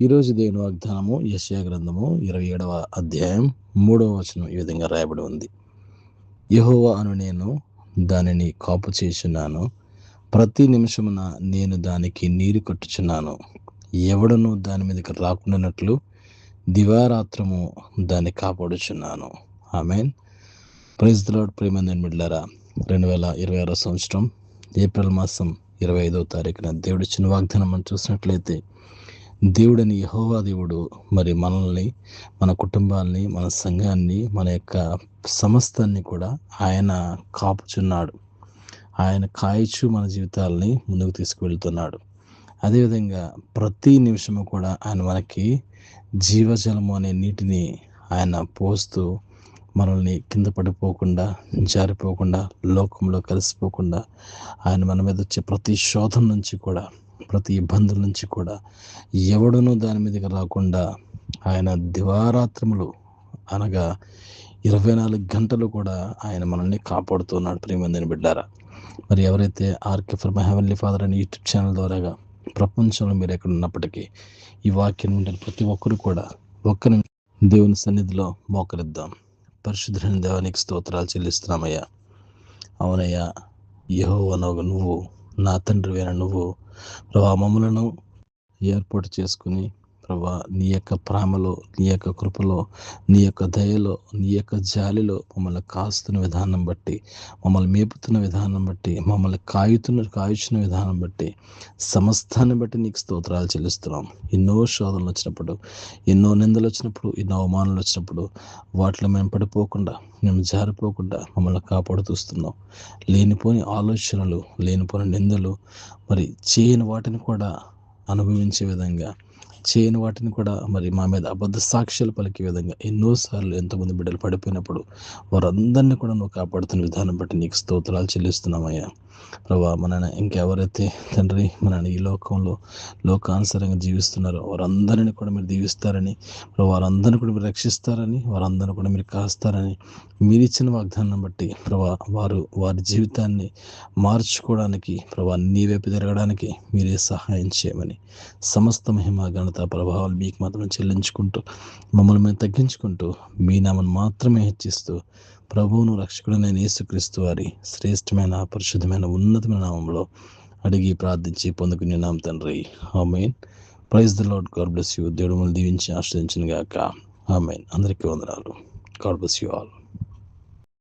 ఈరోజు దేవుని వాగ్దానము యెషయా గ్రంథము 27వ అధ్యాయం 3వ వచనం ఈ విధంగా రాయబడి ఉంది. యెహోవా అను నేను దానిని కాపు చేయుచున్నాను, ప్రతి నిమిషమున నేను దానికి నీరు కట్టుచున్నాను. ఎవడును దాని మీదకి రాకుండానట్లు దివారాత్రము దాన్ని కాపాడుచున్నాను. ఆమేన్. Praise the Lord. ప్రియమైన బిడ్డలారా, 2026 సంవత్సరం ఏప్రిల్ మాసం 25వ తారీఖున దేవుడిచ్చిన వాగ్దానం మనం చూసినట్లయితే, దేవుడని యెహోవా దేవుడు మరి మనల్ని, మన కుటుంబాన్ని, మన సంఘాన్ని, మన యొక్క సమస్తాన్ని కూడా ఆయన కాపుచున్నాడు. ఆయన కాయచు మన జీవితాలని ముందుకు తీసుకువెళ్తున్నాడు. అదేవిధంగా ప్రతి నిమిషము కూడా ఆయన మనకి జీవజలము అనే నీటిని ఆయన పోస్తూ మనల్ని కింద పడిపోకుండా, జారిపోకుండా, లోకంలో కలిసిపోకుండా, ఆయన మన మీద వచ్చే ప్రతి శోధన నుంచి కూడా, ప్రతి ఇబ్బందుల నుంచి కూడా ఎవడునూ దాని మీదకి రాకుండా ఆయన దివారాత్రములు అనగా 24 గంటలు కూడా ఆయన మనల్ని కాపాడుతున్నాడు. ప్రియమైన బిడ్డారా, మరి ఎవరైతే RK for my heavenly father అనే యూట్యూబ్ ఛానల్ ద్వారాగా ప్రపంచంలో మీరు ఎక్కడ ఉన్నప్పటికీ ఈ వాక్యం వింటున్న ప్రతి ఒక్కరు కూడా ఒక్క నిమిషం దేవుని సన్నిధిలో మోకరిద్దాం. పరిశుద్ధులైన దేవానికి స్తోత్రాలు చెల్లిస్తున్నామయ్యా. అవునయ్యా, యెహోవానగు నువ్వు, నా తండ్రివైన నువ్వు ప్రభా మమ్ములను ఏర్పాటు చేసుకుని ప్రభా నీ యొక్క ప్రేమలో, నీ యొక్క కృపలో, నీ యొక్క దయలో, నీ యొక్క జాలిలో మమ్మల్ని కాస్తున్న విధానం బట్టి, మమ్మల్ని మేపుతున్న విధానం బట్టి, మమ్మల్ని కాయుచున్న విధానం బట్టి, సమస్తాన్ని బట్టి నీకు స్తోత్రాలు చెల్లిస్తున్నాం. ఎన్నో శోధనలు వచ్చినప్పుడు, ఎన్నో నిందలు వచ్చినప్పుడు, ఎన్నో అవమానాలు వచ్చినప్పుడు వాటిలో మేము పడిపోకుండా, మేము జారిపోకుండా మమ్మల్ని కాపాడుతూస్తున్నాం. లేనిపోని ఆలోచనలు, లేనిపోని నిందలు, మరి చేయని వాటిని కూడా అనుభవించే విధంగా, చేయని వాటిని కూడా మరి మా మీద అబద్ధ సాక్ష్యాలు పలికే విధంగా ఎన్నోసార్లు ఎంతోమంది బిడ్డలు పడిపోయినప్పుడు వారందరినీ కూడా నువ్వు కాపాడుతున్న విధానం బట్టి నీకు స్తోత్రాలు చెల్లిస్తున్నామయ్యా. ప్రభా మన ఇంకెవరైతే తండ్రి మన ఈ లోకంలో లోకానుసారంగా జీవిస్తున్నారో వారందరినీ కూడా మీరు దీవిస్తారని, వారందరినీ కూడా మీరు రక్షిస్తారని, వారందరినీ కూడా మీరు కాస్తారని మీరు ఇచ్చిన వాగ్దానం బట్టి ప్రభా వారి జీవితాన్ని మార్చుకోవడానికి ప్రభా నీ వైపు తిరగడానికి మీరే సహాయం చేయమని, సమస్త మహిమ ఘనత ప్రభావాలు మీకు మాత్రం చెల్లించుకుంటూ, మమ్మల్ని మేము తగ్గించుకుంటూ, మీ నామను మాత్రమే హెచ్చిస్తూ ప్రభువును రక్షకుడైన యేసుక్రీస్తు వారి శ్రేష్టమైన, పరిశుద్ధమైన, ఉన్నతమైన నామంలో అడిగి ప్రార్థించి పొందుకున్నాం తండ్రి. Amen. Praise the Lord. God bless you. దేవుడు మిమ్మల్ని దీవించి ఆశ్రయించును గాక. ఆమేన్. అందరికీ వందనాలు. God bless you all.